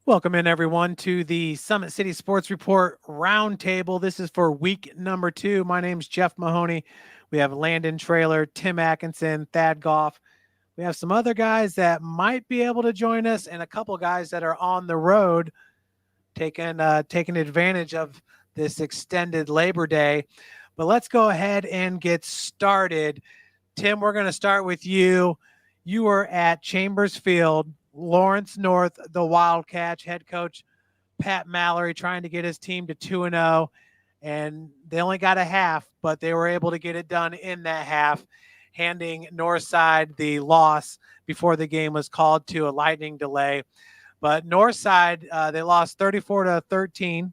Welcome in, everyone, to the Summit City Sports Report Roundtable. This is for week number 2. My name's Jeff Mahoney. We have Landon Trailer, Tim Atkinson, Thad Goff. We have some other guys that might be able to join us, and a couple guys that are on the road taking advantage of this extended Labor Day. But let's go ahead and get started. Tim, we're going to start with you. You were at Chambers Field, Lawrence North, the Wildcats, head coach Pat Mallory trying to get his team to 2-0, and they only got a half, but they were able to get it done in that half, handing Northside the loss before the game was called to a lightning delay. But Northside, they lost 34-13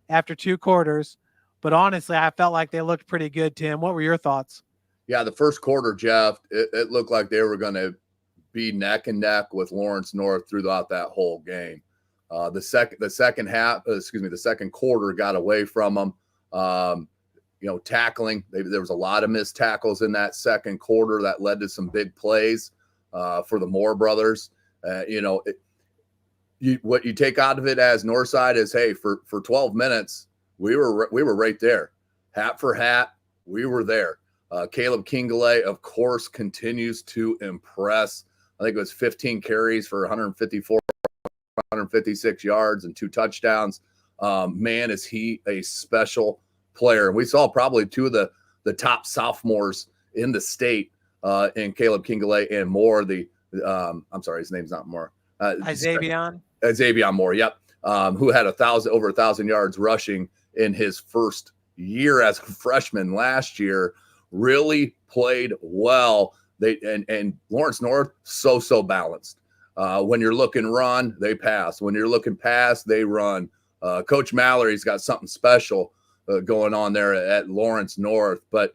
after 2 quarters. But honestly, I felt like they looked pretty good, Tim. What were your thoughts? Yeah, the first quarter, Jeff, it looked like they were going to be neck and neck with Lawrence North throughout that whole game. The second quarter got away from them. Tackling. There was a lot of missed tackles in that second quarter that led to some big plays for the Moore brothers. What you take out of it as Northside is, hey, for 12 minutes, we were right there. Hat for hat, we were there. Caleb Kingley, of course, continues to impress. I think it was 15 carries for 156 yards and 2 touchdowns. Man, is he a special player. And we saw probably 2 of the top sophomores in the state in Caleb Kingley and Moore. I'm sorry, his name's not Moore. Xavier Moore, yep. Who had over 1,000 yards rushing in his first year as a freshman last year. Really played well. And Lawrence North so balanced. When you're looking run, they pass. When you're looking pass, they run. Coach Mallory's got something special going on there at Lawrence North. But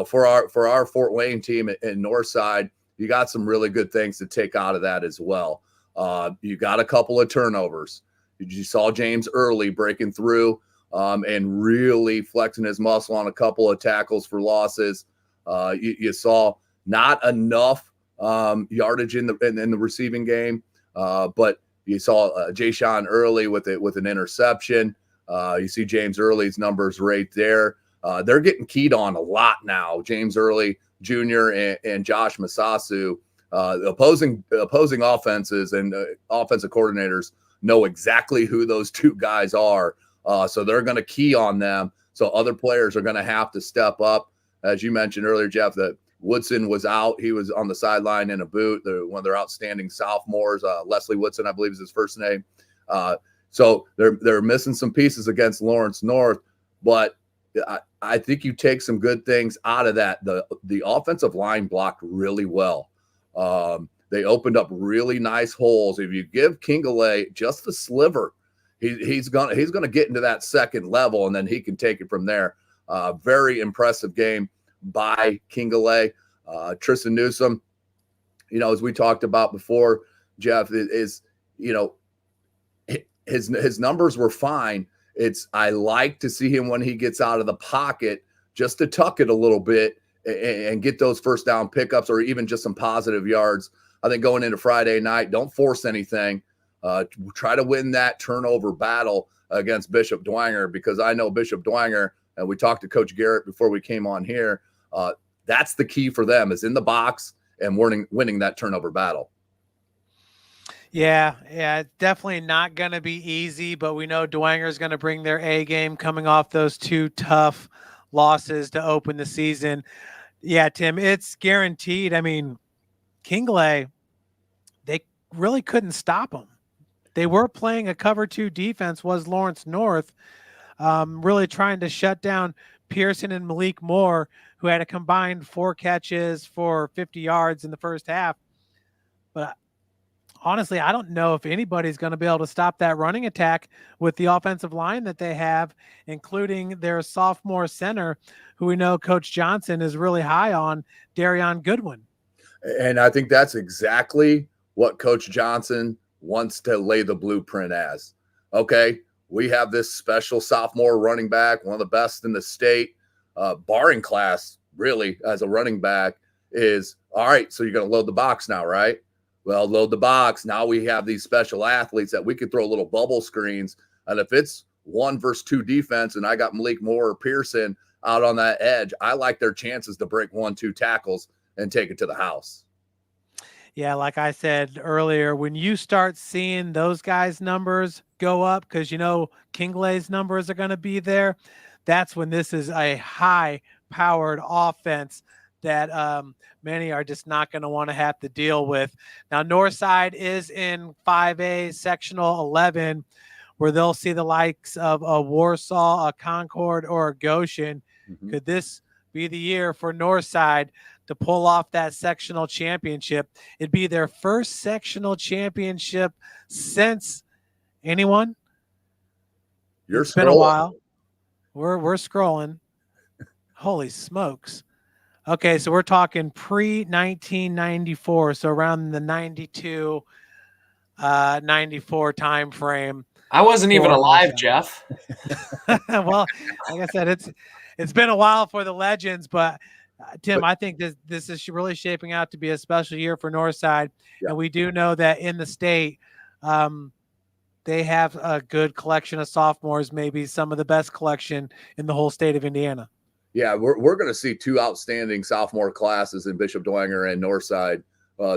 for our Fort Wayne team in Northside, you got some really good things to take out of that as well. You got a couple of turnovers. You saw James Early breaking through and really flexing his muscle on a couple of tackles for losses. You saw not enough yardage in the receiving game, but you saw Jayshon Early with an interception. You see James Early's numbers right there. They're getting keyed on a lot now. James Early Jr. and Josh Masasu. Opposing offenses and offensive coordinators know exactly who those 2 guys are. So they're going to key on them. So other players are going to have to step up. As you mentioned earlier, Jeff, that Woodson was out. He was on the sideline in a boot. One of their outstanding sophomores, Leslie Woodson, I believe is his first name. So they're missing some pieces against Lawrence North, but I think you take some good things out of that. The offensive line blocked really well. They opened up really nice holes. If you give Kingley just the sliver, he's gonna get into that second level, and then he can take it from there. Very impressive game by Kingley. Tristan Newsom, as we talked about before, Jeff, is his numbers were fine. I like to see him when he gets out of the pocket just to tuck it a little bit and get those first down pickups or even just some positive yards. I think going into Friday night, don't force anything. Try to win that turnover battle against Bishop Dwenger, because I know Bishop Dwenger, and we talked to Coach Garrett before we came on here, that's the key for them, is in the box and winning that turnover battle. Yeah, it's definitely not going to be easy, but we know Dwenger is going to bring their A game coming off those 2 tough losses to open the season. Yeah, Tim, it's guaranteed. I mean, Kingley, they really couldn't stop him. They were playing a cover 2 defense, was Lawrence North, really trying to shut down Pearson and Malik Moore, who had a combined 4 catches for 50 yards in the first half. But honestly, I don't know if anybody's going to be able to stop that running attack with the offensive line that they have, including their sophomore center, who we know Coach Johnson is really high on, Darion Goodwin. And I think that's exactly what Coach Johnson wants to lay the blueprint as. Okay, we have this special sophomore running back, one of the best in the state, barring class, really, as a running back, is all right. So you're going to load the box now, right? Well, load the box. Now we have these special athletes that we could throw little bubble screens. And if it's 1 versus 2 defense and I got Malik Moore or Pearson out on that edge, I like their chances to break 1-2 tackles and take it to the house. Yeah, like I said earlier, when you start seeing those guys' numbers go up, because Kinglay's numbers are going to be there, that's when this is a high-powered offense that many are just not going to want to have to deal with. Now, Northside is in 5A sectional 11, where they'll see the likes of a Warsaw, a Concord, or a Goshen. Mm-hmm. Could this be the year for Northside to pull off that sectional championship? It'd be their first sectional championship since anyone? It's been a while. We're scrolling. Holy smokes. Okay, so we're talking pre-1994, so around the 92, 94 time frame. I wasn't even alive, Jeff. Well, like I said, it's been a while for the Legends, but Tim, I think this is really shaping out to be a special year for Northside, and we do know that in the state, they have a good collection of sophomores, maybe some of the best collection in the whole state of Indiana. Yeah, we're going to see 2 outstanding sophomore classes in Bishop Dwenger and Northside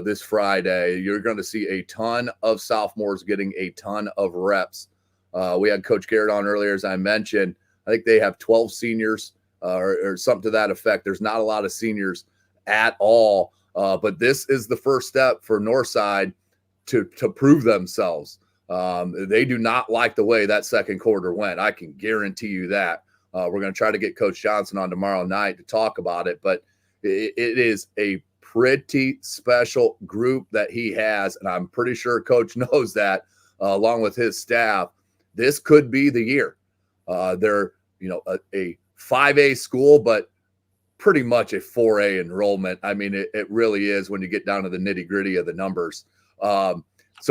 this Friday. You're going to see a ton of sophomores getting a ton of reps. We had Coach Garrett on earlier, as I mentioned. I think they have 12 seniors or something to that effect. There's not a lot of seniors at all, but this is the first step for Northside to prove themselves. They do not like the way that second quarter went. I can guarantee you that. We're going to try to get Coach Johnson on tomorrow night to talk about it, but it is a pretty special group that he has, and I'm pretty sure Coach knows that, along with his staff. This could be the year. They're a 5A school, but pretty much a 4A enrollment. I mean, it really is when you get down to the nitty-gritty of the numbers. So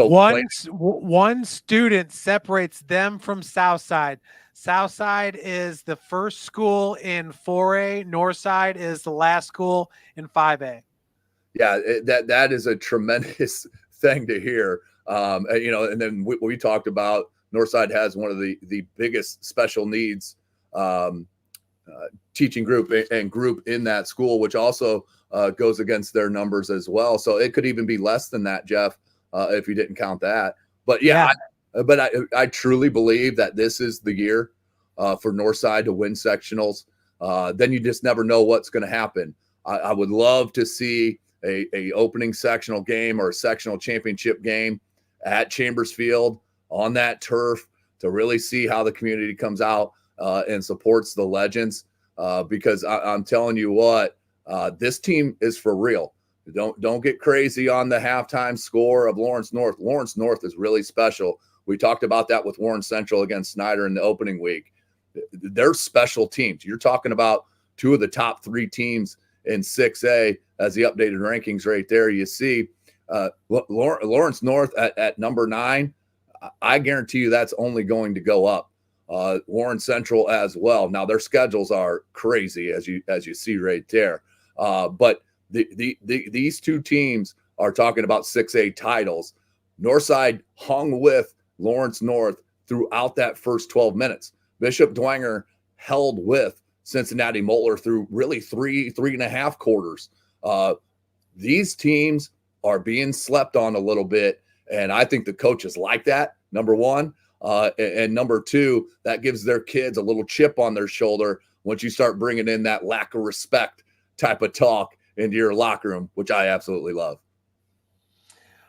one student separates them from Southside. Southside is the first school in 4A. Northside is the last school in 5A. Yeah, that is a tremendous thing to hear. And then we talked about Northside has one of the biggest special needs teaching group in that school, which also goes against their numbers as well. So it could even be less than that, Jeff, if you didn't count that. But I truly believe that this is the year for Northside to win sectionals. Then you just never know what's going to happen. I would love to see a opening sectional game or a sectional championship game at Chambers Field on that turf to really see how the community comes out and supports the Legends. Because I'm telling you what, this team is for real. Don't get crazy on the halftime score of Lawrence North. Lawrence North is really special. We talked about that with Warren Central against Snyder in the opening week. They're special teams. You're talking about 2 of the top 3 teams in 6A as the updated rankings right there. You see Lawrence North at number 9. I guarantee you that's only going to go up. Warren Central as well. Now their schedules are crazy as you see right there. But these 2 teams are talking about 6A titles. Northside hung with Lawrence North throughout that first 12 minutes. Bishop Dwenger held with Cincinnati Moeller through really 3.5 quarters. These teams are being slept on a little bit, and I think the coaches like that, number one. And number 2, that gives their kids a little chip on their shoulder once you start bringing in that lack of respect type of talk into your locker room, which I absolutely love.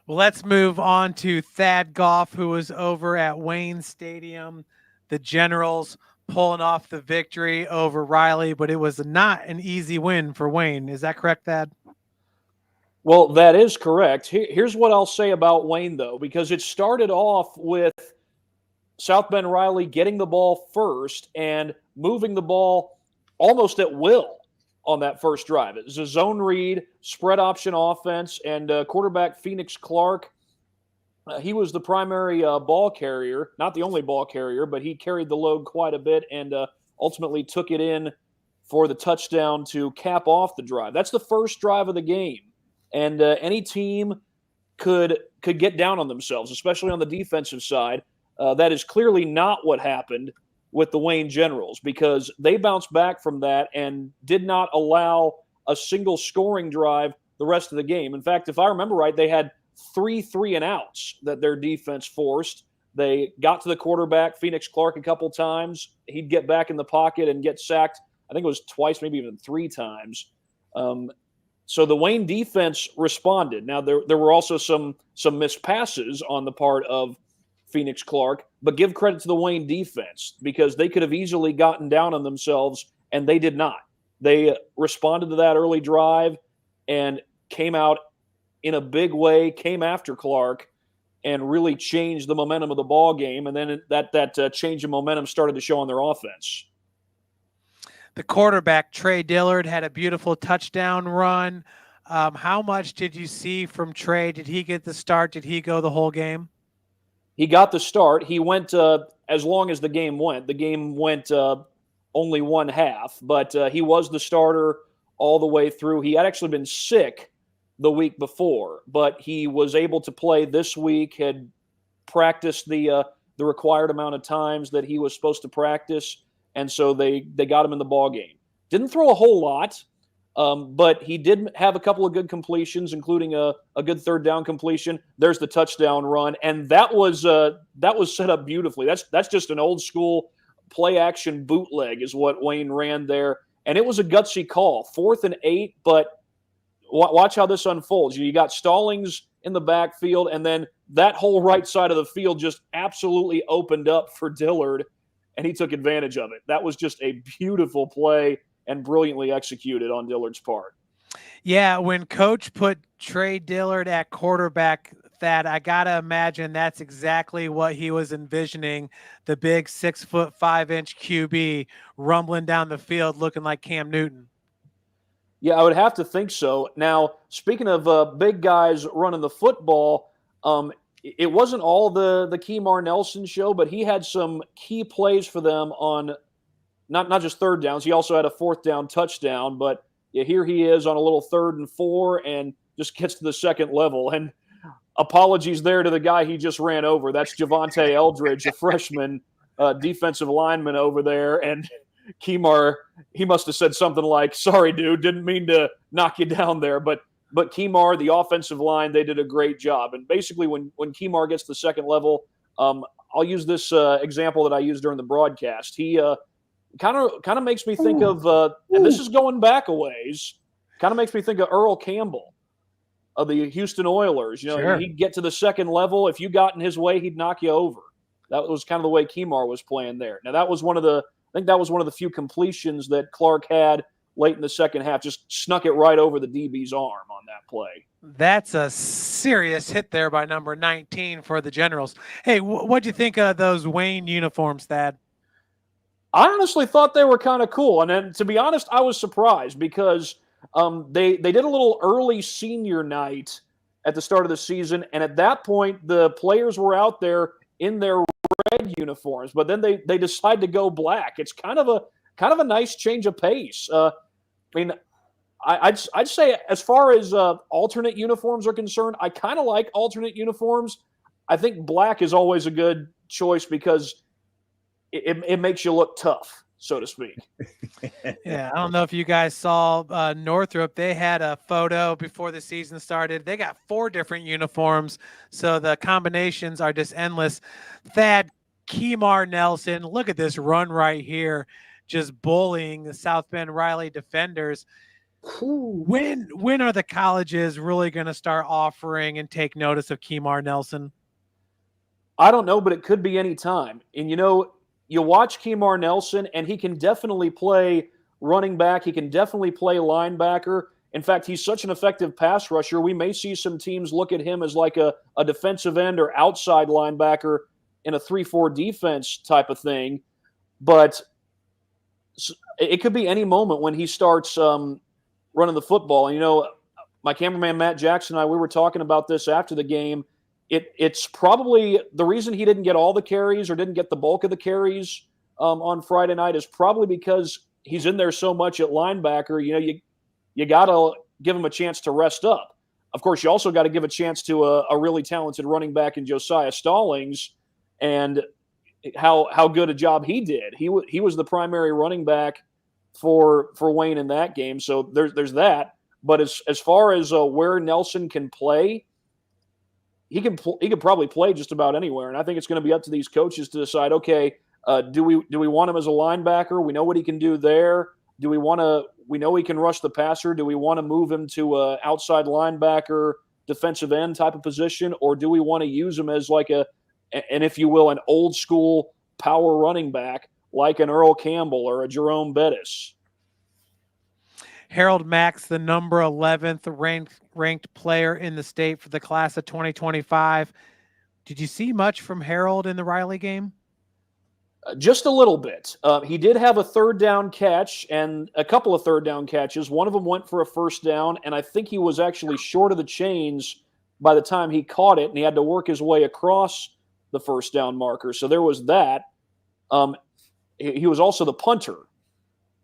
Well, let's move on to Thad Goff, who was over at Wayne Stadium. The Generals pulling off the victory over Riley, but it was not an easy win for Wayne. Is that correct, Thad? Well, that is correct. Here's what I'll say about Wayne, though, because it started off with South Bend Riley getting the ball first and moving the ball almost at will on that first drive. It was a zone read, spread option offense, and quarterback Phoenix Clark, he was the primary ball carrier, not the only ball carrier, but he carried the load quite a bit and ultimately took it in for the touchdown to cap off the drive. That's the first drive of the game. And any team could get down on themselves, especially on the defensive side. That is clearly not what happened with the Wayne Generals, because they bounced back from that and did not allow a single scoring drive the rest of the game. In fact, if I remember right, they had 3 3-and-outs that their defense forced. They got to the quarterback, Phoenix Clark, a couple times. He'd get back in the pocket and get sacked. I think it was twice, maybe even 3 times. So the Wayne defense responded. Now, there were also some missed passes on the part of Phoenix Clark, but give credit to the Wayne defense, because they could have easily gotten down on themselves, and they did not. They responded to that early drive and came out in a big way, came after Clark, and really changed the momentum of the ball game. And then that change in momentum started to show on their offense. The quarterback, Trey Dillard, had a beautiful touchdown run. How much did you see from Trey? Did he get the start? Did he go the whole game? He got the start. He went as long as the game went. The game went only one half, but he was the starter all the way through. He had actually been sick the week before, but he was able to play this week, had practiced the required amount of times that he was supposed to practice, and so they got him in the ball game. Didn't throw a whole lot, but he did have a couple of good completions, including a good third down completion. There's the touchdown run, and that was set up beautifully. That's just an old school play action bootleg is what Wayne ran there, and it was a gutsy call, 4th and 8. But watch how this unfolds. You got Stallings in the backfield, and then that whole right side of the field just absolutely opened up for Dillard, and he took advantage of it. That was just a beautiful play and brilliantly executed on Dillard's part. Yeah, when Coach put Trey Dillard at quarterback, Thad, I got to imagine that's exactly what he was envisioning, the big 6'5" QB rumbling down the field looking like Cam Newton. Yeah, I would have to think so. Now, speaking of big guys running the football, it wasn't all the Kemar Nelson show, but he had some key plays for them on not just third downs. He also had a 4th down touchdown, but yeah, here he is on a little 3rd and 4 and just gets to the second level. And apologies there to the guy he just ran over. That's Javonte Eldridge, a freshman defensive lineman over there. And Kemar, he must have said something like, "Sorry, dude, didn't mean to knock you down there." But Kemar, the offensive line, they did a great job. And basically when Kemar gets to the second level, I'll use this example that I used during the broadcast. He kind of makes me think of, and this is going back a ways, kind of makes me think of Earl Campbell of the Houston Oilers. You know, Sure. He'd get to the second level. If you got in his way, he'd knock you over. That was kind of the way Kemar was playing there. Now, that was one of the few completions that Clark had late in the second half. Just snuck it right over the DB's arm on that play. That's a serious hit there by number 19 for the Generals. Hey, what'd you think of those Wayne uniforms, Thad? I honestly thought they were kind of cool. And then, to be honest, I was surprised because they did a little early senior night at the start of the season. And at that point, the players were out there in their red uniforms, but then they decide to go black. It's kind of a nice change of pace. I mean, I'd say as far as alternate uniforms are concerned, I kind of like alternate uniforms. I think black is always a good choice because it makes you look tough, so to speak. Yeah, I don't know if you guys saw Northrop. They had a photo before the season started. They got 4 different uniforms, so the combinations are just endless. Thad, Kemar Nelson, look at this run right here, just bullying the South Bend Riley defenders. When are the colleges really going to start offering and take notice of Kemar Nelson? I don't know, but it could be any time. And, you watch Kemar Nelson, and he can definitely play running back. He can definitely play linebacker. In fact, he's such an effective pass rusher. We may see some teams look at him as like a defensive end or outside linebacker in a 3-4 defense type of thing. But it could be any moment when he starts running the football. And, my cameraman, Matt Jackson, and I, we were talking about this after the game. It's probably the reason he didn't get all the carries or didn't get the bulk of the carries on Friday night is probably because he's in there so much at linebacker. You got to give him a chance to rest up. Of course, you also got to give a chance to a really talented running back in Josiah Stallings, and how good a job he did. He was the primary running back for Wayne in that game. So there's that. But as far as where Nelson can play, he can probably play just about anywhere. And I think it's going to be up to these coaches to decide. Okay, do we want him as a linebacker? We know what he can do there. Do we want to? We know he can rush the passer. Do we want to move him to a outside linebacker, defensive end type of position, or do we want to use him as like and if you will, an old school power running back like an Earl Campbell or a Jerome Bettis? Harold Max, the number 11th ranked player in the state for the class of 2025. Did you see much from Harold in the Riley game? Just a little bit. He did have a third down catch and a couple of third down catches. One of them went for a first down, and I think he was actually short of the chains by the time he caught it, and he had to work his way across the first down marker. So there was that. He was also the punter.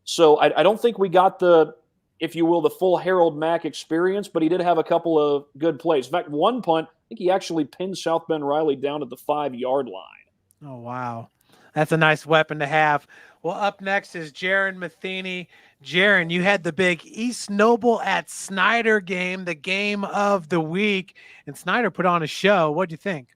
So I don't think we got the, if you will, the full Harold Mack experience, but he did have a couple of good plays. In fact, one punt, I think he actually pinned South Bend Riley down at the 5-yard line. Oh, wow. That's a nice weapon to have. Well, up next is Jaron Matheny. Jaron, you had the big East Noble at Snyder game, the game of the week, and Snyder put on a show. What do you think?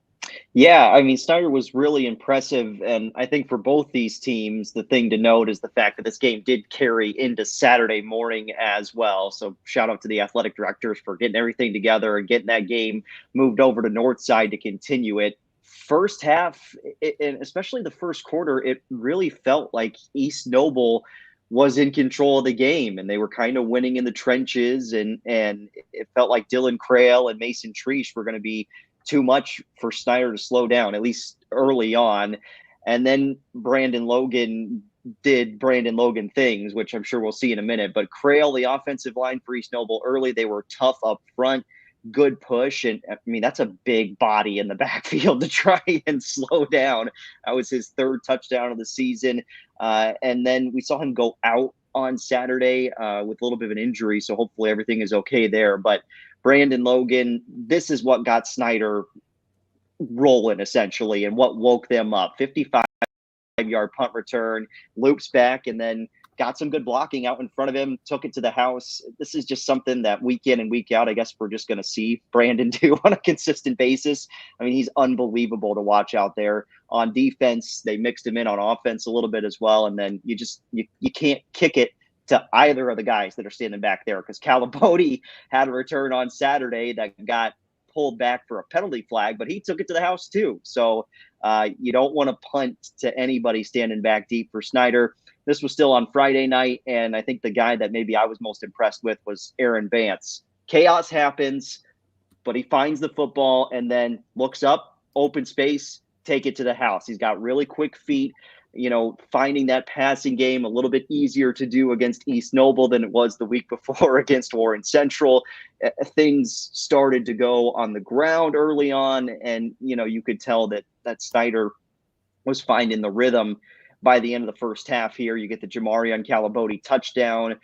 Yeah, I mean, Snyder was really impressive. And I think for both these teams, the thing to note is the fact that this game did carry into Saturday morning as well. So shout out to the athletic directors for getting everything together and getting that game moved over to Northside to continue it. First half, and especially the first quarter, it really felt like East Noble was in control of the game, and they were kind of winning in the trenches. And it felt like Dylan Crail and Mason Treesh were going to be too much for Snyder to slow down, at least early on. And then Brandon Logan did Brandon Logan things, which I'm sure we'll see in a minute. But Crail, the offensive line for East Noble early, they were tough up front. Good push. And I mean, that's a big body in the backfield to try and slow down. That was his third touchdown of the season. And then we saw him go out on Saturday with a little bit of an injury. So hopefully everything is okay there. But Brandon Logan, this is what got Snyder rolling essentially and what woke them up. 55-yard punt return, loops back, and then got some good blocking out in front of him, took it to the house. This is just something that week in and week out, I guess we're just going to see Brandon do on a consistent basis. I mean, he's unbelievable to watch out there. On defense, they mixed him in on offense a little bit as well. And then you can't kick it to either of the guys that are standing back there, because Calabote had a return on Saturday that got pulled back for a penalty flag, but he took it to the house too. So you don't want to punt to anybody standing back deep for Snyder. This was still on Friday night, and I think the guy that maybe I was most impressed with was Aaron Vance. Chaos happens, but he finds the football and then looks up, open space, take it to the house. He's got really quick feet. You know, finding that passing game a little bit easier to do against East Noble than it was the week before against Warren Central. Things started to go on the ground early on, and, you know, you could tell that Snyder was finding the rhythm by the end of the first half here. You get the Jamarion Calabote touchdown,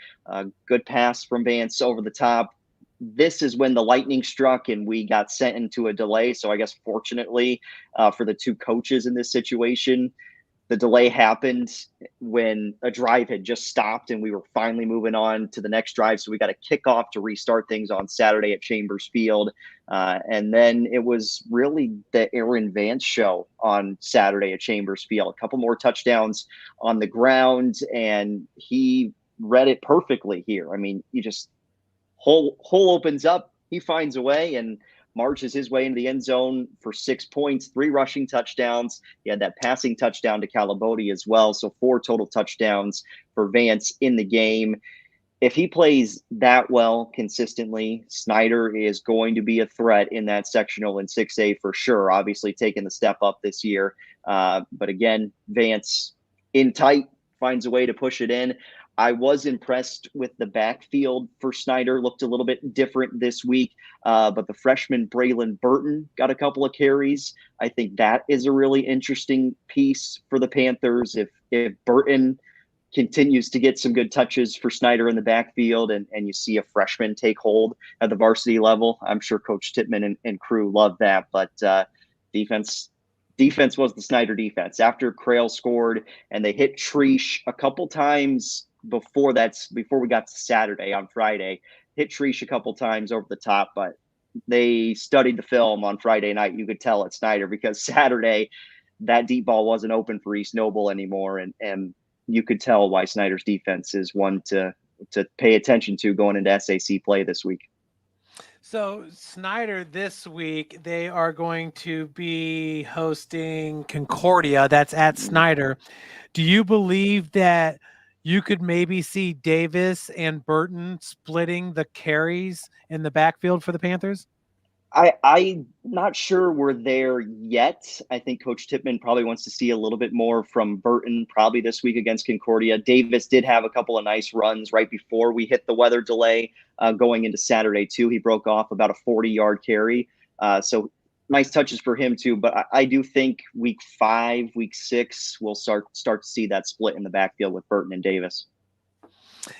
good pass from Vance over the top. This is when the lightning struck and we got sent into a delay. So I guess fortunately for the two coaches in this situation, the delay happened when a drive had just stopped and we were finally moving on to the next drive. So we got a kickoff to restart things on Saturday at Chambers Field. And then it was really the Aaron Vance show on Saturday at Chambers Field. A couple more touchdowns on the ground, and he read it perfectly here. I mean, you just hole opens up, he finds a way and marches his way into the end zone for 6 points, 3 rushing touchdowns. He had that passing touchdown to Calabote as well. So 4 total touchdowns for Vance in the game. If he plays that well consistently, Snyder is going to be a threat in that sectional in 6A for sure. Obviously taking the step up this year. But again, Vance in tight, finds a way to push it in. I was impressed with the backfield for Snyder. Looked a little bit different this week, but the freshman Braylon Burton got a couple of carries. I think that is a really interesting piece for the Panthers. If Burton continues to get some good touches for Snyder in the backfield, and you see a freshman take hold at the varsity level. I'm sure Coach Tippmann and crew love that, but defense was the Snyder defense. After Crail scored and they hit Treesh a couple times before we got to Saturday on Friday, hit Treesh a couple times over the top, but they studied the film on Friday night. You could tell it's Snyder, because Saturday that deep ball wasn't open for East Noble anymore. And you could tell why Snyder's defense is one to pay attention to going into SAC play this week. So Snyder this week, they are going to be hosting Concordia. That's at Snyder. Do you believe that you could maybe see Davis and splitting the carries in the backfield for the Panthers? I'm not sure we're there yet. I think Coach Tippmann probably wants to see a little bit more from Burton probably this week against Concordia. Davis did have a couple of nice runs right before we hit the weather delay going into Saturday too. He broke off about a 40-yard carry. So nice touches for him too. But I do think week 5, week 6, we'll start to see that split in the backfield with Burton and Davis.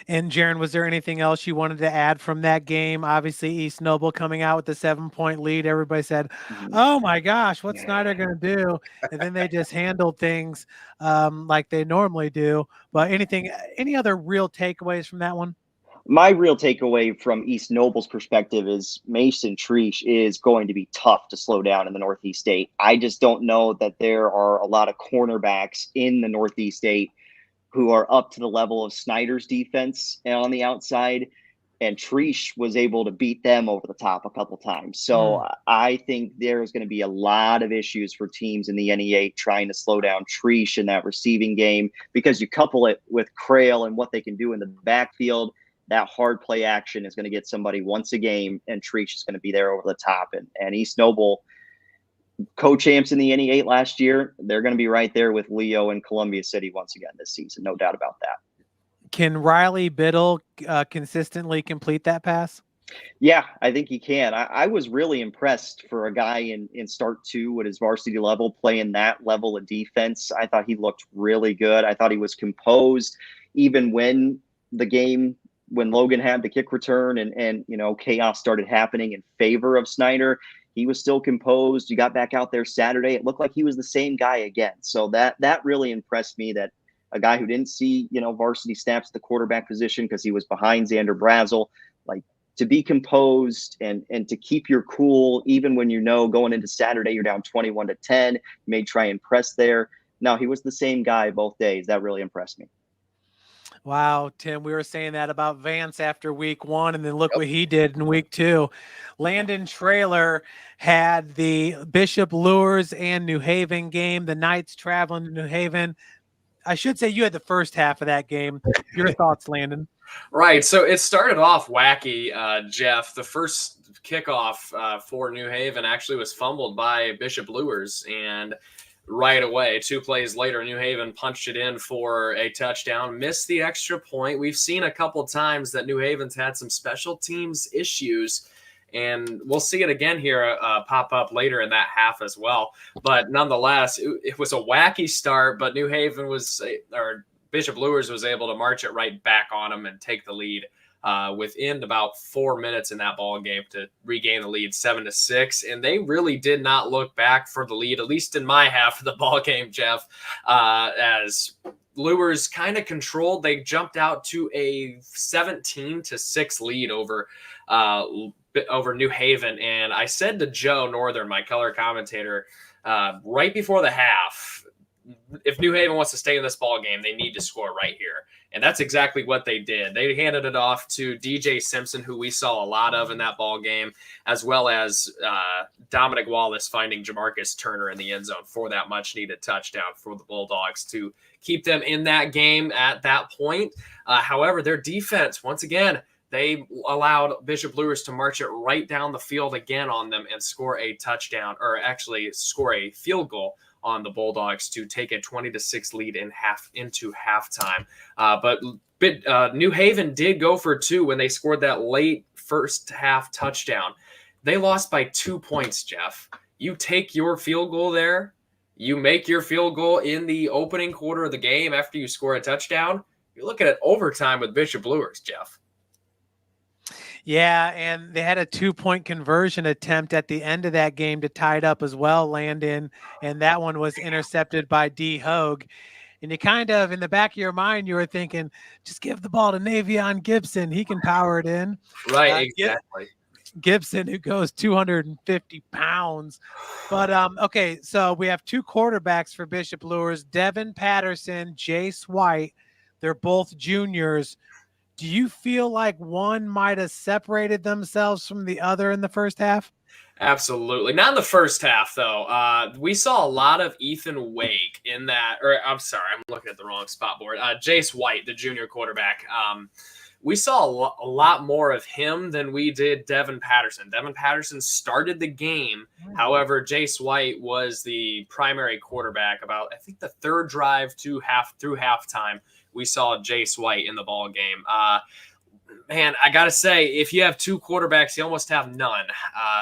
And Jaron, was there anything else you wanted to add from that game? Obviously, East Noble coming out with the 7-point lead. Everybody said, "Oh my gosh, what's Snyder going to do?" And then they just handled things like they normally do. But any other real takeaways from that one? My real takeaway from East Noble's perspective is Mason Treesh is going to be tough to slow down in the Northeast 8. I just don't know that there are a lot of cornerbacks in the Northeast 8 who are up to the level of Snyder's defense on the outside, and Treesh was able to beat them over the top a couple times. So I think there's going to be a lot of issues for teams in the NE8 trying to slow down Treesh in that receiving game, because you couple it with Crail and what they can do in the backfield. That hard play action is going to get somebody once a game, and Treesh is going to be there over the top. And East Noble, co-champs in the NE8 last year, they're going to be right there with Leo and Columbia City once again this season. No doubt about that. Can Riley Biddle consistently complete that pass? Yeah, I think he can. I was really impressed for a guy in start 2 at his varsity level, playing that level of defense. I thought he looked really good. I thought he was composed, even when Logan had the kick return and chaos started happening in favor of Snyder. He was still composed. You got back out there Saturday. It looked like he was the same guy again. So that really impressed me, that a guy who didn't see, varsity snaps at the quarterback position because he was behind Xander Brazel, like, to be composed and to keep your cool, even when going into Saturday, you're down 21-10, you may try and press there. No, he was the same guy both days. That really impressed me. Wow, Tim, we were saying that about Vance after week 1, and then look what he did in week 2. Landon Traylor had the Bishop Lures and New Haven game. The Knights traveling to New Haven. I should say you had the first half of that game. Your thoughts, Landon? Right. So it started off wacky, Jeff. The first kickoff for New Haven actually was fumbled by Bishop Lures, and right away, 2 plays later, New Haven punched it in for a touchdown, missed the extra point. We've seen a couple times that New Haven's had some special teams issues, and we'll see it again here pop up later in that half as well. But nonetheless, it was a wacky start, but New Haven Bishop Lures was able to march it right back on them and take the lead within about 4 minutes in that ball game to regain the lead 7-6. And they really did not look back for the lead, at least in my half of the ball game, Jeff, as Lures kind of controlled. They jumped out to a 17-6 lead over New Haven. And I said to Joe Northern, my color commentator, right before the half, if New Haven wants to stay in this ball game, they need to score right here. And that's exactly what they did. They handed it off to DJ Simpson, who we saw a lot of in that ball game, as well as Dominic Wallace finding Jamarcus Turner in the end zone for that much needed touchdown for the Bulldogs to keep them in that game at that point. However, their defense, once again, they allowed Bishop Lures to march it right down the field again on them and score a touchdown, or actually score a field goal on the Bulldogs to take a 20-6 lead into halftime. But New Haven did go for 2 when they scored that late first half touchdown. They lost by 2 points, Jeff. You take your field goal there, you make your field goal in the opening quarter of the game after you score a touchdown, You're looking at overtime with Bishop Luers, Jeff. Yeah, and they had a 2-point conversion attempt at the end of that game to tie it up as well, Landon, and that one was intercepted by D. Hogue. And you kind of, in the back of your mind, you were thinking, just give the ball to Navion Gibson. He can power it in. Right, exactly. Gibson, who goes 250 pounds. But, okay, so we have 2 quarterbacks for Bishop Luers, Devin Patterson, Jace White. They're both juniors. Do you feel like one might have separated themselves from the other in the first half? Absolutely. Not in the first half, though. We saw a lot of Ethan Wake in that, or I'm sorry, I'm looking at the wrong spot board. Jace White, the junior quarterback. We saw a lot more of him than we did Devin Patterson. Devin Patterson started the game. However, Jace White was the primary quarterback about, I think, the third drive through halftime. We saw Jace White in the ball game. Man, I got to say, if you have 2 quarterbacks, you almost have none.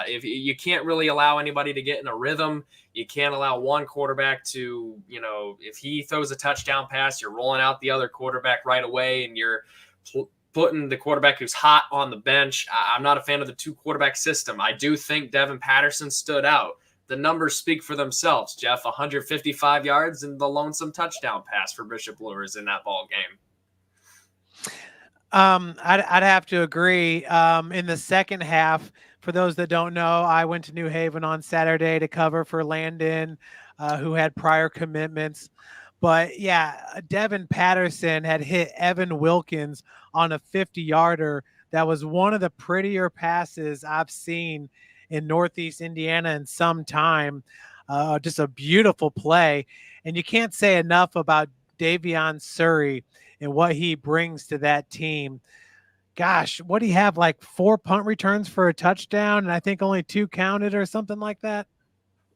If you can't really allow anybody to get in a rhythm, you can't allow one quarterback to, if he throws a touchdown pass, you're rolling out the other quarterback right away, and you're putting the quarterback who's hot on the bench. I'm not a fan of the 2 quarterback system. I do think Devin Patterson stood out. The numbers speak for themselves, Jeff. 155 yards and the lonesome touchdown pass for Bishop Luers in that ball game. I'd have to agree. In the second half, for those that don't know, I went to New Haven on Saturday to cover for Landon, who had prior commitments. But yeah, Devin Patterson had hit Evan Wilkins on a 50-yarder. That was one of the prettier passes I've seen in Northeast Indiana in some time. Just a beautiful play. And you can't say enough about Davion Surrey and what he brings to that team. Gosh, what do you have, like 4 punt returns for a touchdown? And I think only 2 counted or something like that.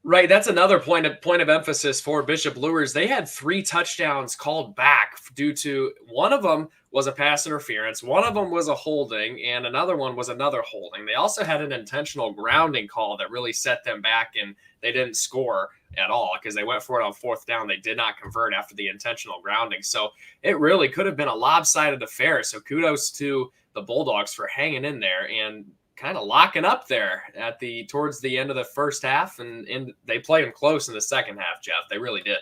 Right, that's another point of emphasis for Bishop Luers. They had 3 touchdowns called back due to, one of them was a pass interference, one of them was a holding, and another one was another holding. They also had an intentional grounding call that really set them back, and they didn't score at all because they went for it on 4th down. They did not convert after the intentional grounding. So it really could have been a lopsided affair. So kudos to the Bulldogs for hanging in there and kind of locking up there towards the end of the first half, and they played them close in the second half, Jeff. They really did.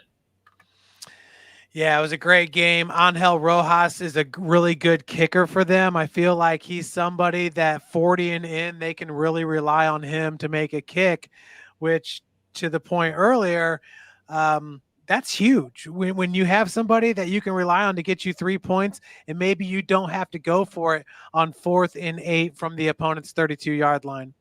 Yeah, it was a great game. Angel Rojas is a really good kicker for them. I feel like he's somebody that 40 and in, they can really rely on him to make a kick, which, to the point earlier, that's huge. When you have somebody that you can rely on to get you 3 points, and maybe you don't have to go for it on 4th and 8 from the opponent's 32-yard line.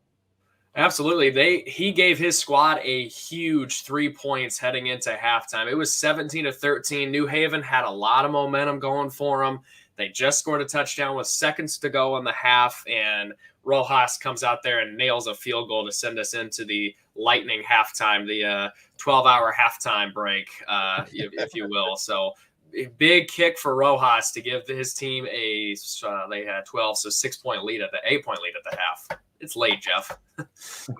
Absolutely. He gave his squad a huge 3 points heading into halftime. It was 17-13. New Haven had a lot of momentum going for them. They just scored a touchdown with seconds to go in the half, and Rojas comes out there and nails a field goal to send us into the lightning halftime, the 12-hour halftime break, if you will. So a big kick for Rojas to give his team they had 12, so 8-point lead at the half. It's late, Jeff.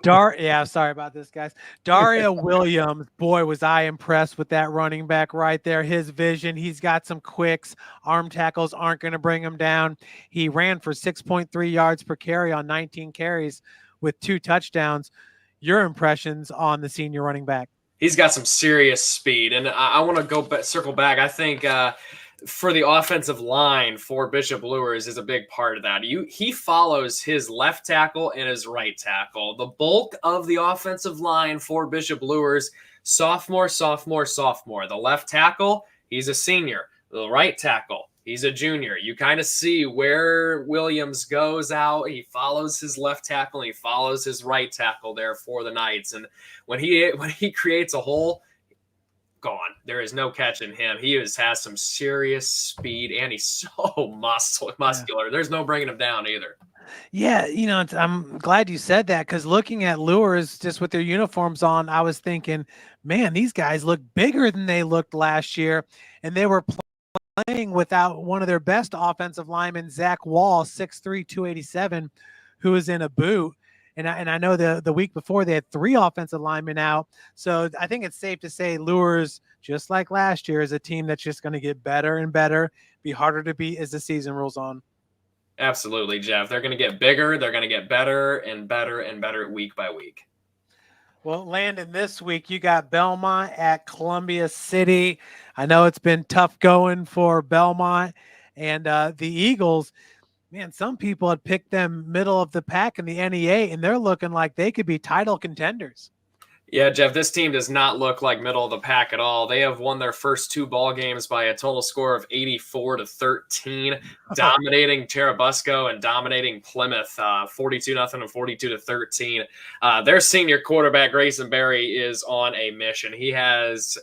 Yeah, sorry about this, guys. Dario Williams, boy, was I impressed with that running back right there. His vision, he's got some quicks. Arm tackles aren't going to bring him down. He ran for 6.3 yards per carry on 19 carries with 2 touchdowns. Your impressions on the senior running back? He's got some serious speed, and I want to circle back. I think for the offensive line for Bishop Luers is a big part of that. He follows his left tackle and his right tackle. The bulk of the offensive line for Bishop Luers, sophomore. The left tackle, he's a senior. The right tackle, he's a junior. You kind of see where Williams goes out. He follows his left tackle, and he follows his right tackle there for the Knights. And when he creates a hole, gone. There is no catching him. He has some serious speed, and he's so muscular. There's no bringing him down either. Yeah, I'm glad you said that, because looking at Luers just with their uniforms on, I was thinking, man, these guys look bigger than they looked last year, and they were playing without one of their best offensive linemen, Zach Wall, 6'3", 287, who is in a boot. And I know the week before they had 3 offensive linemen out. So I think it's safe to say Lures, just like last year, is a team that's just going to get better and better, be harder to beat as the season rolls on. Absolutely, Jeff. They're going to get bigger. They're going to get better and better and better week by week. Well, Landon, this week you got Belmont at Columbia City. I know it's been tough going for Belmont and the Eagles. Man, some people had picked them middle of the pack in the NEA, and they're looking like they could be title contenders. Yeah, Jeff, this team does not look like middle of the pack at all. They have won their first 2 ball games by a total score of 84-13, dominating Cherubusco and dominating Plymouth 42-0 and 42-13. Their senior quarterback, Grayson Berry, is on a mission. He has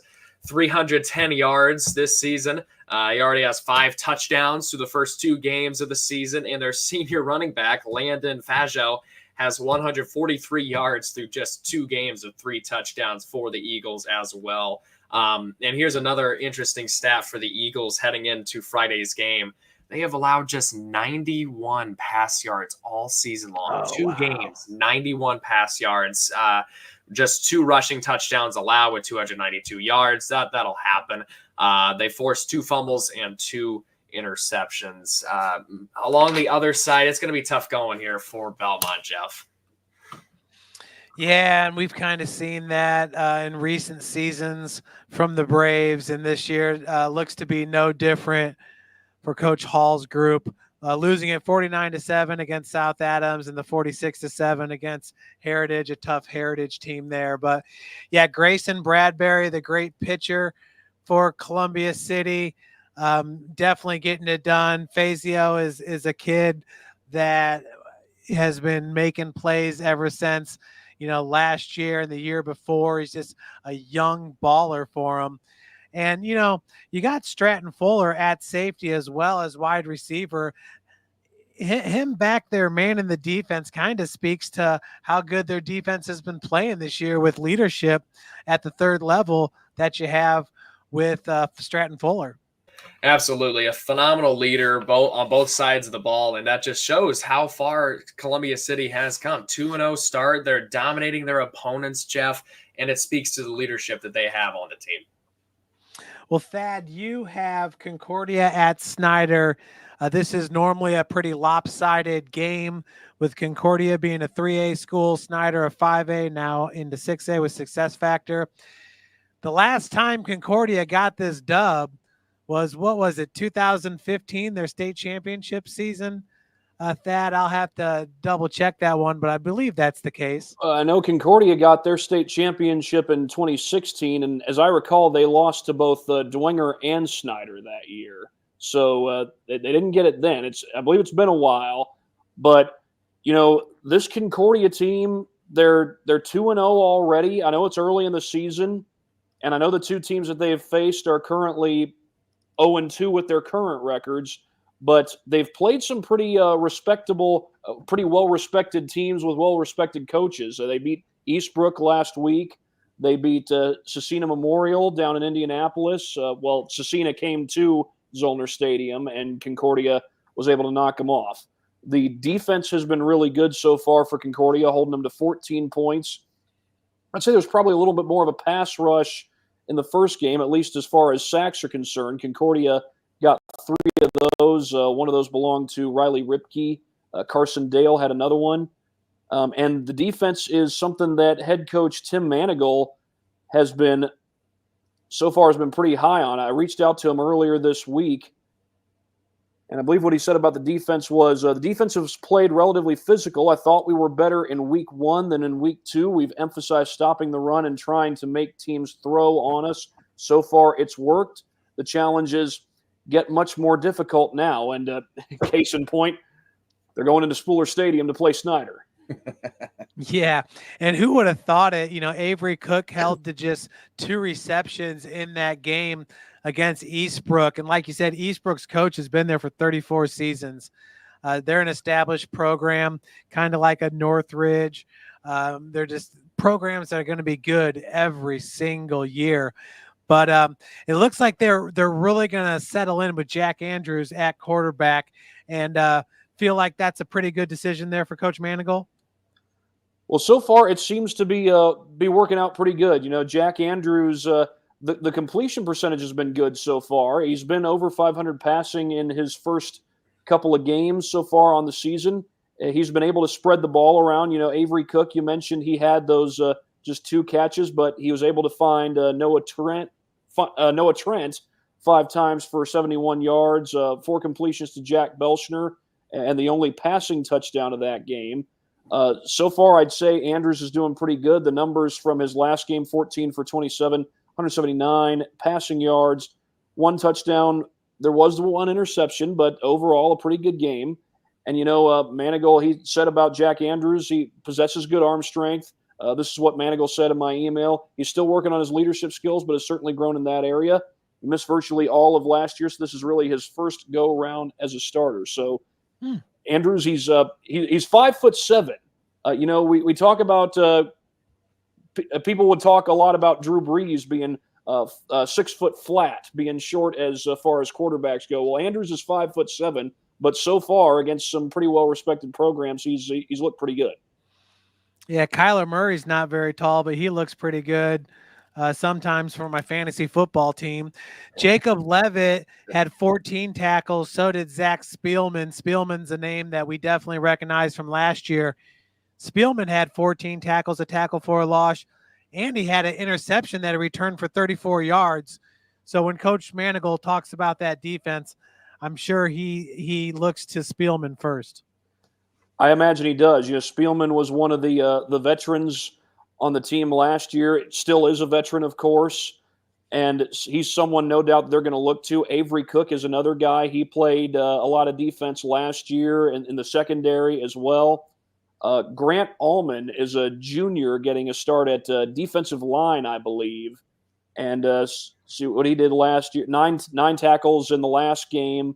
310 yards this season. He already has 5 touchdowns through the first 2 games of the season, and their senior running back, Landon Fajo, has 143 yards through just 2 games of 3 touchdowns for the Eagles as well. And here's another interesting stat for the Eagles heading into Friday's game. They have allowed just 91 pass yards all season long. 2 games, 91 pass yards. Just 2 rushing touchdowns allowed with 292 yards. That'll happen. They forced 2 fumbles and 2 interceptions. Along the other side, it's going to be tough going here for Belmont, Jeff. Yeah, and we've kind of seen that in recent seasons from the Braves, and this year looks to be no different for Coach Hall's group. Losing it 49-7 against South Adams and the 46-7 against Heritage, a tough Heritage team there. But yeah, Grayson Bradbury, the great pitcher for Columbia City, definitely getting it done. Fazio is a kid that has been making plays ever since, last year and the year before. He's just a young baller for him. And, you got Stratton Fuller at safety as well as wide receiver. Him back there, man, in the defense kind of speaks to how good their defense has been playing this year with leadership at the 3rd level that you have with Stratton Fuller. Absolutely. A phenomenal leader on both sides of the ball, and that just shows how far Columbia City has come. 2-0 start. They're dominating their opponents, Jeff, and it speaks to the leadership that they have on the team. Well, Thad, you have Concordia at Snyder. This is normally a pretty lopsided game, with Concordia being a 3A school, Snyder a 5A, now into 6A with success factor. The last time Concordia got this dub was, 2015, their state championship season? Thad, I'll have to double check that one, but I believe that's the case. I know Concordia got their state championship in 2016, and as I recall, they lost to both Dwenger and Snyder that year. So they didn't get it then. I believe it's been a while, but this Concordia team, they're 2-0 already. I know it's early in the season, and I know the 2 teams that they have faced are currently 0-2 with their current records, but they've played some pretty respectable, pretty well-respected teams with well-respected coaches. They beat Eastbrook last week. They beat Cecina Memorial down in Indianapolis. Cecina came to Zollner Stadium, and Concordia was able to knock them off. The defense has been really good so far for Concordia, holding them to 14 points. I'd say there's probably a little bit more of a pass rush in the first game, at least as far as sacks are concerned. Concordia got 3 of those. One of those belonged to Riley Ripke. Carson Dale had another one. And the defense is something that head coach Tim Manigal has been pretty high on. I reached out to him earlier this week, and I believe what he said about the defense was the defense has played relatively physical. I thought we were better in week 1 than in week 2. We've emphasized stopping the run and trying to make teams throw on us. So far, it's worked. The challenges get much more difficult now, and case in point, they're going into Spooler Stadium to play Snyder. Yeah, and who would have thought it? Avery Cook held to just 2 receptions in that game against Eastbrook. And like you said, Eastbrook's coach has been there for 34 seasons. They're an established program, kind of like a Northridge. They're just programs that are going to be good every single year. But it looks like they're really going to settle in with Jack Andrews at quarterback, and feel like that's a pretty good decision there for Coach Manigal. Well, so far it seems to be working out pretty good. Jack Andrews, the completion percentage has been good so far. He's been over 500 passing in his first couple of games so far on the season. He's been able to spread the ball around. Avery Cook, you mentioned he had those just 2 catches, but he was able to find Noah Trent 5 times for 71 yards, 4 completions to Jack Belshner, and the only passing touchdown of that game. So far, I'd say Andrews is doing pretty good. The numbers from his last game, 14 for 27, 179 passing yards, 1 touchdown. There was 1 interception, but overall a pretty good game. And, Manigault, he said about Jack Andrews, he possesses good arm strength. This is what Manigault said in my email. He's still working on his leadership skills, but has certainly grown in that area. He missed virtually all of last year, so this is really his first go-around as a starter. So Andrews, he's 5'7". We talk about people would talk a lot about Drew Brees being 6 foot flat, being short as far as quarterbacks go. Well, Andrews is 5'7", but so far against some pretty well-respected programs, he's looked pretty good. Yeah, Kyler Murray's not very tall, but he looks pretty good sometimes for my fantasy football team. Jacob Levitt had 14 tackles. So did Zach Spielman. Spielman's a name that we definitely recognize from last year. Spielman had 14 tackles, a tackle for a loss, and he had an interception that he returned for 34 yards. So when Coach Manigault talks about that defense, I'm sure he looks to Spielman first. I imagine he does. Spielman was one of the veterans on the team last year. Still is a veteran, of course, and he's someone no doubt they're going to look to. Avery Cook is another guy. He played a lot of defense last year in the secondary as well. Grant Allman is a junior getting a start at defensive line, I believe, and see what he did last year. Nine tackles in the last game.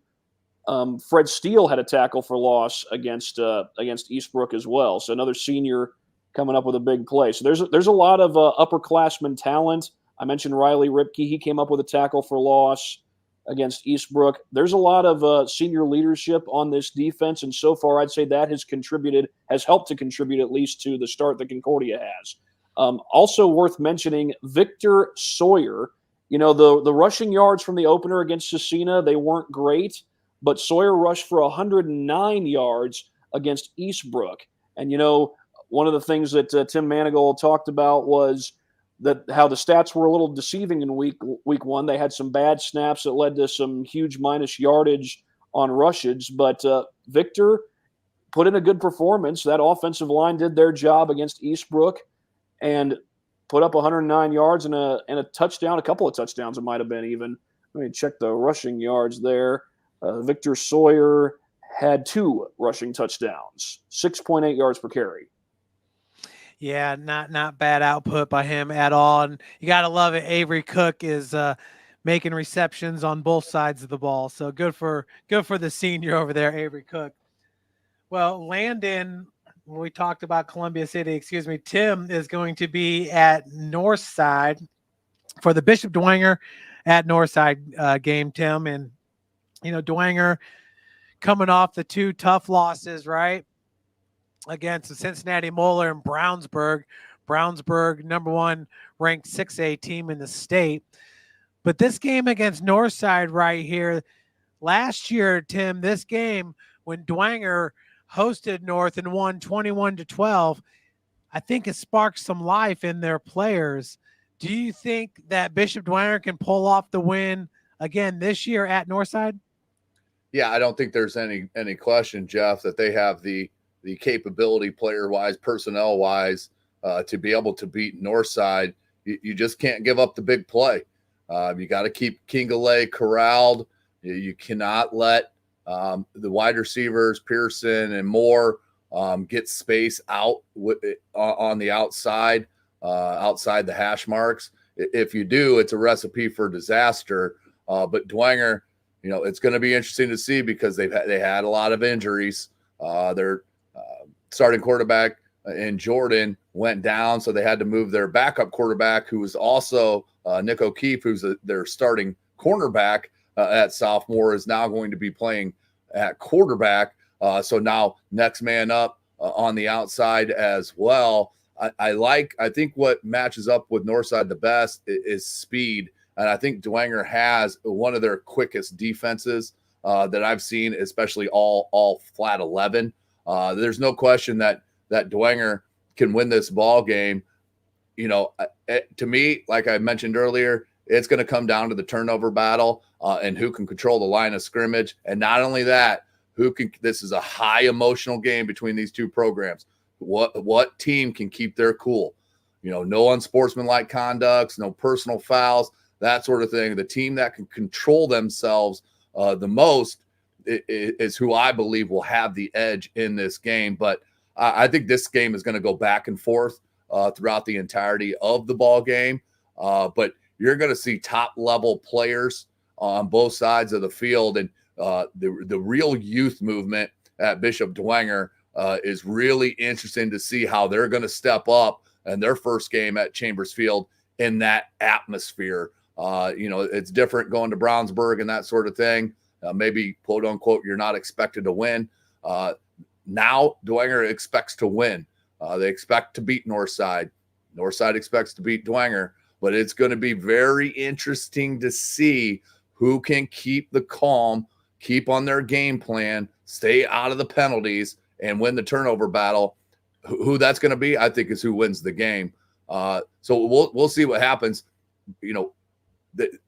Fred Steele had a tackle for loss against Eastbrook as well. So another senior coming up with a big play. So there's a lot of upperclassmen talent. I mentioned Riley Ripke. He came up with a tackle for loss against Eastbrook. There's a lot of senior leadership on this defense, and so far I'd say that has helped to contribute at least to the start that Concordia has. Also worth mentioning, Victor Sawyer. The rushing yards from the opener against Cecina, they weren't great, but Sawyer rushed for 109 yards against Eastbrook. And, one of the things that Tim Manigault talked about was that how the stats were a little deceiving in week 1. They had some bad snaps that led to some huge minus yardage on rushes. But Victor put in a good performance. That offensive line did their job against Eastbrook and put up 109 yards and a touchdown, a couple of touchdowns it might have been even. Let me check the rushing yards there. Victor Sawyer had 2 rushing touchdowns, 6.8 yards per carry. Yeah, not bad output by him at all. And you got to love it. Avery Cook is making receptions on both sides of the ball. So good for the senior over there, Avery Cook. Well, Landon, when we talked about Columbia City, Tim is going to be at Northside for the Bishop Dwenger at Northside game, Tim. And, Dwenger coming off the 2 tough losses, right? Against the Cincinnati Moeller and Brownsburg. Brownsburg, number 1 ranked 6A team in the state. But this game against Northside right here, last year, Tim, this game when Dwenger hosted North and won 21-12, I think it sparked some life in their players. Do you think that Bishop Dwenger can pull off the win again this year at Northside? Yeah, I don't think there's any question, Jeff, that they have the capability player-wise, personnel-wise, to be able to beat Northside. You just can't give up the big play. You got to keep Kingalay corralled. You cannot let the wide receivers, Pearson and Moore, get space out on the outside the hash marks. If you do, it's a recipe for disaster. But Dwenger, it's going to be interesting to see because they had a lot of injuries. Their starting quarterback in Jordan went down, so they had to move their backup quarterback, who was also Nick O'Keefe, who's their starting cornerback at sophomore, is now going to be playing at quarterback. So now next man up on the outside as well. I think what matches up with Northside the best is speed. And I think Dwenger has one of their quickest defenses that I've seen, especially all flat 11. There's no question that Dwenger can win this ball game. You know, to me, like I mentioned earlier, it's going to come down to the turnover battle and who can control the line of scrimmage. And not only that, this is a high emotional game between these two programs. What team can keep their cool? You know, no unsportsmanlike conducts, no personal fouls, that sort of thing. The team that can control themselves the most is who I believe will have the edge in this game. But I think this game is going to go back and forth throughout the entirety of the ball game. But you're going to see top level players on both sides of the field, and the real youth movement at Bishop Dwenger is really interesting to see how they're going to step up in their first game at Chambers Field in that atmosphere. You know, it's different going to Brownsburg and that sort of thing. Maybe, quote unquote, you're not expected to win. Now Dwenger expects to win. They expect to beat Northside. Northside expects to beat Dwenger, but it's going to be very interesting to see who can keep the calm, keep on their game plan, stay out of the penalties, and win the turnover battle. Who that's going to be, I think, is who wins the game. So we'll see what happens. You know,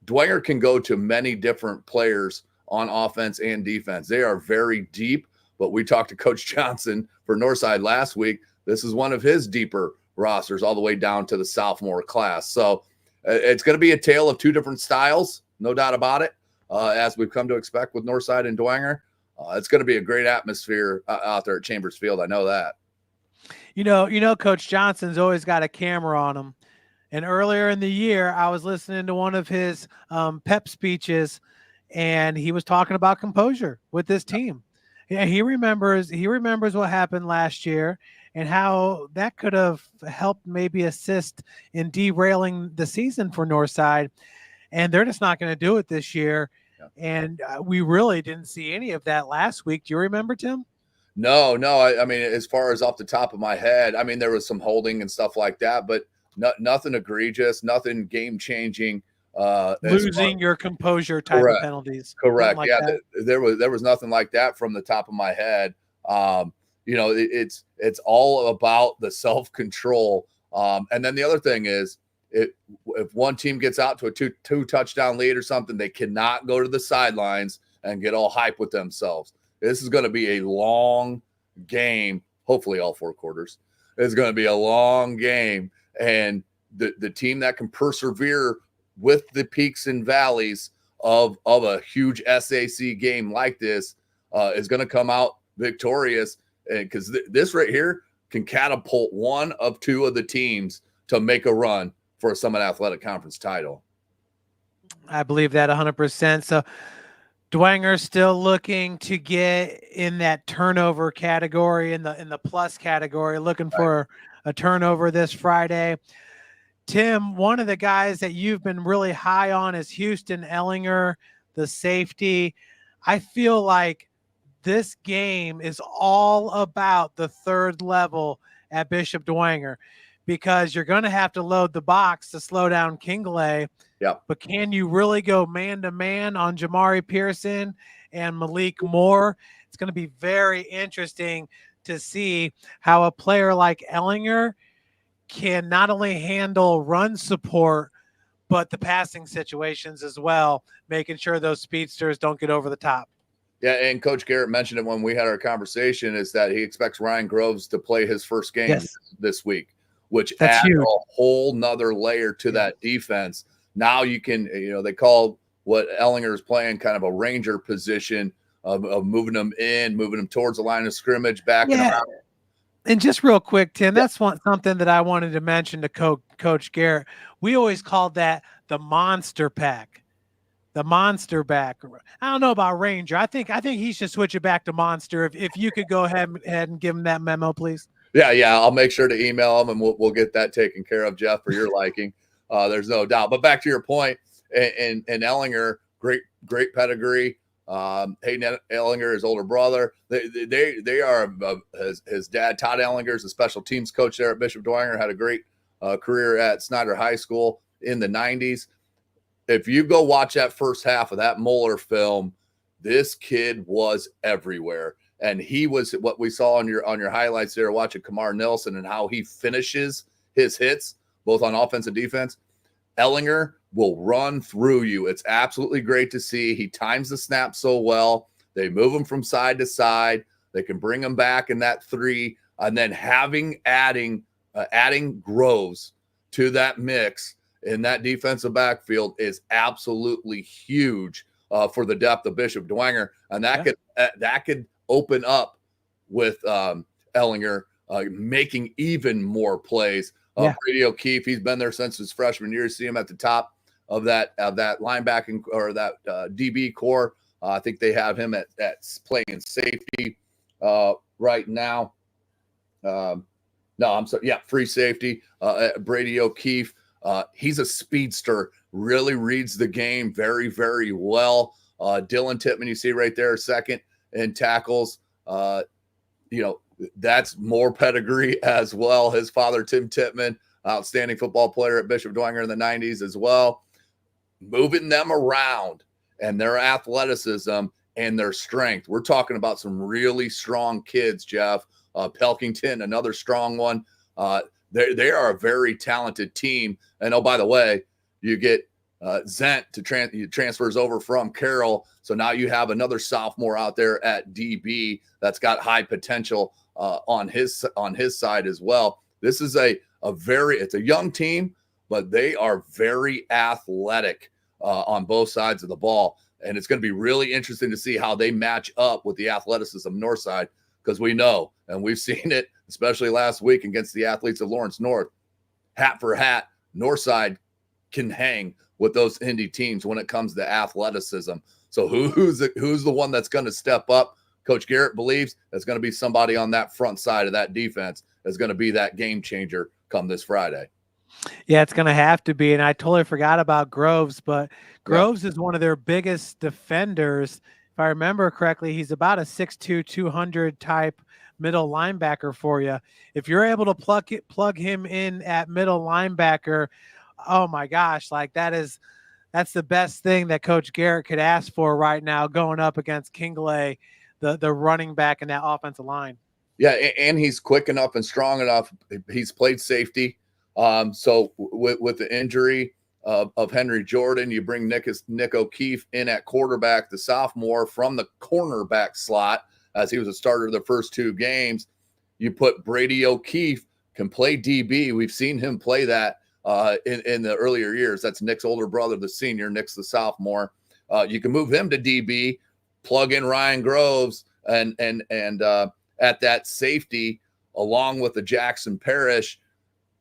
Dwenger can go to many different players on offense and defense. They are very deep, but we talked to Coach Johnson for Northside last week. This is one of his deeper rosters all the way down to the sophomore class. So it's going to be a tale of two different styles, no doubt about it, as we've come to expect with Northside and Dwenger. It's going to be a great atmosphere out there at Chambers Field. I know that. You know, Coach Johnson's always got a camera on him. And earlier in the year, I was listening to one of his pep speeches, and he was talking about composure with this team. Yeah, he remembers what happened last year and how that could have helped maybe assist in derailing the season for Northside. And they're just not going to do it this year. Yeah. And we really didn't see any of that last week. Do you remember, Tim? No. I mean, as far as off the top of my head, I mean, there was some holding and stuff like that, but nothing egregious, nothing game-changing. Losing your composure type of penalties. Correct. Like yeah, there was nothing like that from the top of my head. You know, it's all about the self-control. And then the other thing is, if one team gets out to a two touchdown lead or something, they cannot go to the sidelines and get all hype with themselves. This is going to be a long game. Hopefully all 4 quarters. It's going to be a long game. And the team that can persevere with the peaks and valleys of a huge SAC game like this is going to come out victorious, because this right here can catapult one of 2 of the teams to make a run for a Summit Athletic Conference title. I believe that 100%. So Dwenger still looking to get in that turnover category, in the plus category, looking for a turnover this Friday. Tim, one of the guys that you've been really high on is Houston Ellinger, the safety. I feel like this game is all about the third level at Bishop Dwenger, because you're going to have to load the box to slow down Kingley. Yeah. But can you really go man-to-man on Jamari Pearson and Malik Moore? It's going to be very interesting to see how a player like Ellinger can not only handle run support, but the passing situations as well, making sure those speedsters don't get over the top. Yeah, and Coach Garrett mentioned it when we had our conversation, is that he expects Ryan Groves to play his first game this week, which adds a whole nother layer to that defense. Now you can, you know, they call what Ellinger is playing kind of a ranger position of moving them in, moving them towards the line of scrimmage, backing them out. And just real quick, Tim, that's something that I wanted to mention to Coach Garrett. We always called that the monster pack, the monster back. I don't know about Ranger. I think he should switch it back to monster. If you could go ahead and give him that memo, please. Yeah. I'll make sure to email him, and we'll get that taken care of, Jeff, for your liking. There's no doubt. But back to your point, and Ellinger, great pedigree. Hayden Ellinger, his older brother. They are his dad, Todd Ellinger, is a special teams coach there at Bishop Dwenger, had a great career at Snyder High School in the 90s. If you go watch that first half of that Moeller film, this kid was everywhere. And he was what we saw on your highlights there, watching Kamar Nelson and how he finishes his hits, both on offense and defense. Ellinger will run through you. It's absolutely great to see. He times the snap so well. They move him from side to side. They can bring him back in that 3, and then adding Groves to that mix in that defensive backfield is absolutely huge for the depth of Bishop Dwenger, and that could open up with Ellinger making even more plays. Brady O'Keefe, he's been there since his freshman year. You see him at the top of that linebacking or that DB core. I think they have him at playing safety right now. No, I'm sorry. Yeah, free safety. Brady O'Keefe. He's a speedster. Really reads the game very, very well. Dylan Tittman, you see right there, second in tackles. That's more pedigree as well. His father, Tim Tittman, outstanding football player at Bishop Dwenger in the 90s as well. Moving them around and their athleticism and their strength. We're talking about some really strong kids, Jeff. Pelkington, another strong one. They are a very talented team. And, oh, by the way, you get Zent transfers over from Carroll. So now you have another sophomore out there at DB that's got high potential on his side as well. This is it's a young team, but they are very athletic on both sides of the ball. And it's going to be really interesting to see how they match up with the athleticism of Northside, because we know, and we've seen it, especially last week against the athletes of Lawrence North, hat for hat, Northside can hang with those Indy teams when it comes to athleticism. So who's the one that's going to step up? Coach Garrett believes it's going to be somebody on that front side of that defense that's going to be that game changer come this Friday. Yeah, it's going to have to be. And I totally forgot about Groves, but Groves is one of their biggest defenders. If I remember correctly, he's about a 6'2", 200 type middle linebacker for you. If you're able to plug him in at middle linebacker, oh my gosh, like that's the best thing that Coach Garrett could ask for right now going up against Kingley, the running back in that offensive line. Yeah, and he's quick enough and strong enough. He's played safety. So with the injury of Henry Jordan, you bring Nick O'Keefe in at quarterback, the sophomore from the cornerback slot, as he was a starter the first 2 games. You put Brady O'Keefe, can play DB. We've seen him play that in the earlier years. That's Nick's older brother, the senior. Nick's the sophomore. You can move him to DB, plug in Ryan Groves, and at that safety, along with the Jackson Parrish.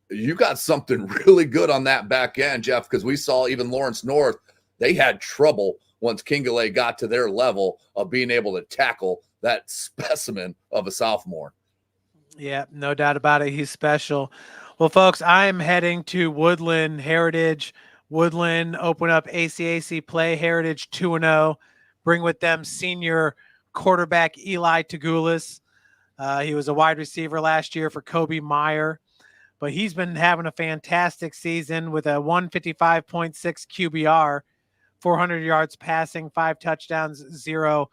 You got something really good on that back end, Jeff, because we saw even Lawrence North, they had trouble once Kingley got to their level of being able to tackle that specimen of a sophomore. Yeah, no doubt about it. He's special. Well, folks, I'm heading to Woodland Heritage. Woodland open up ACAC play, Heritage 2-0. Bring with them senior quarterback Eli Tagulis. He was a wide receiver last year for Kobe Meyer, but he's been having a fantastic season with a 155.6 QBR, 400 yards passing, 5 touchdowns, 0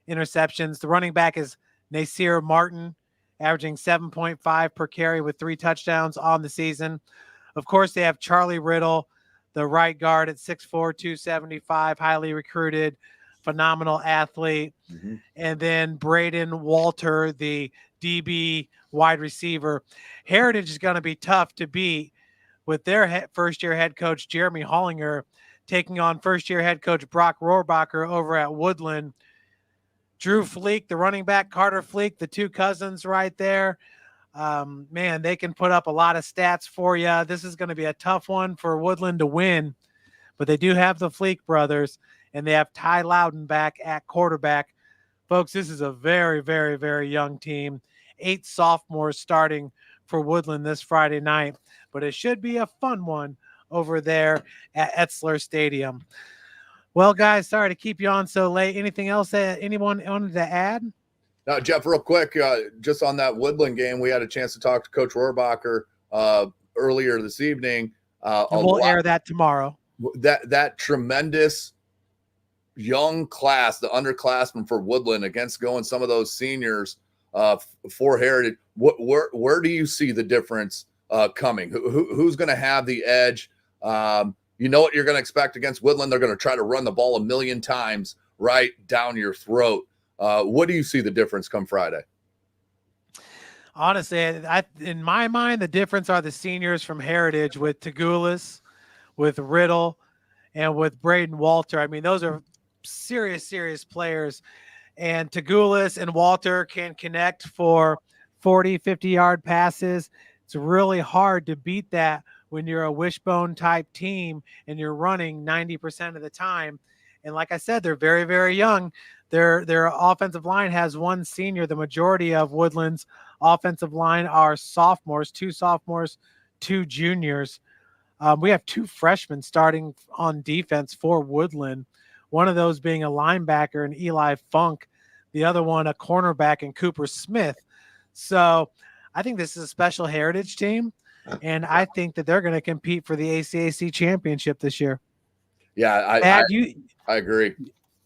interceptions. The running back is Nasir Martin, averaging 7.5 per carry with 3 touchdowns on the season. Of course, they have Charlie Riddle, the right guard at 6'4", 275, highly recruited, phenomenal athlete. Mm-hmm. And then Braden Walter, the DB wide receiver. Heritage is going to be tough to beat with their first-year head coach, Jeremy Hollinger, taking on first-year head coach Brock Rohrbacher over at Woodland. Drew Fleek, the running back, Carter Fleek, the 2 cousins right there. Man, they can put up a lot of stats for you. This is going to be a tough one for Woodland to win, but they do have the Fleek brothers, and they have Ty Loudon back at quarterback. Folks, this is a very, very, very young team. 8 sophomores starting for Woodland this Friday night, but it should be a fun one over there at Etzler Stadium. Well, guys, sorry to keep you on so late. Anything else that anyone wanted to add? Now, Jeff, real quick, just on that Woodland game, we had a chance to talk to Coach Rohrbacher earlier this evening. And we'll air that tomorrow. That tremendous young class, the underclassmen for Woodland, against going some of those seniors for Heritage. Where do you see the difference coming? Who's going to have the edge? You know what you're going to expect against Woodland. They're going to try to run the ball a million times right down your throat. What do you see the difference come Friday? Honestly, in my mind, the difference are the seniors from Heritage with Tagulis, with Riddle, and with Braden Walter. I mean, those are serious players. And Tagulis and Walter can connect for 40, 50-yard passes. It's really hard to beat that when you're a wishbone type team and you're running 90% of the time. And like I said, they're very, very young. Their offensive line has one senior. The majority of Woodland's offensive line are sophomores, 2 juniors. We have 2 freshmen starting on defense for Woodland, one of those being a linebacker in Eli Funk, the other one a cornerback in Cooper Smith. So I think this is a special Heritage team, and I think that they're going to compete for the ACAC championship this year. Yeah, Thad, I agree.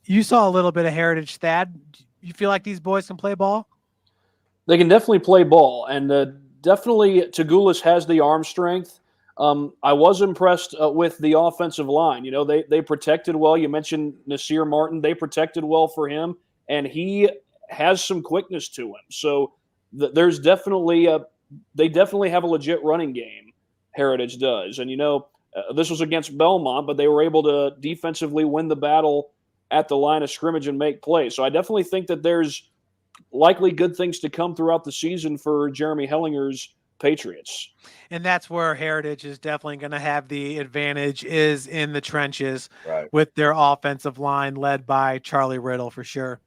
You saw a little bit of Heritage, Thad. You feel like these boys can play ball? They can definitely play ball, and definitely Tagulis has the arm strength. I was impressed with the offensive line. You know, they protected well. You mentioned Nasir Martin. They protected well for him, and he has some quickness to him. So there's definitely they definitely have a legit running game. Heritage does, and you know, this was against Belmont, but they were able to defensively win the battle at the line of scrimmage and make plays. So I definitely think that there's likely good things to come throughout the season for Jeremy Hellinger's Patriots. And that's where Heritage is definitely going to have the advantage, is in the trenches, right, with their offensive line led by Charlie Riddle for sure.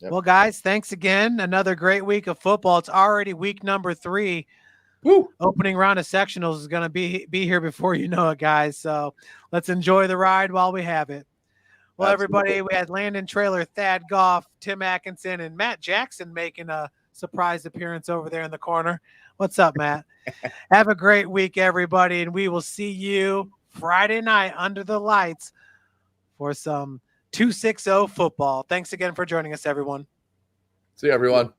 Yep. Well, guys, thanks again. Another great week of football. It's already week number 3. Woo. Opening round of sectionals is going to be here before you know it, guys. So let's enjoy the ride while we have it. Well, everybody, we had Landon Traylor, Thad Goff, Tim Atkinson, and Matt Jackson making a surprise appearance over there in the corner. What's up, Matt? Have a great week, everybody, and we will see you Friday night under the lights for some 260 football. Thanks again for joining us, everyone. See you, everyone.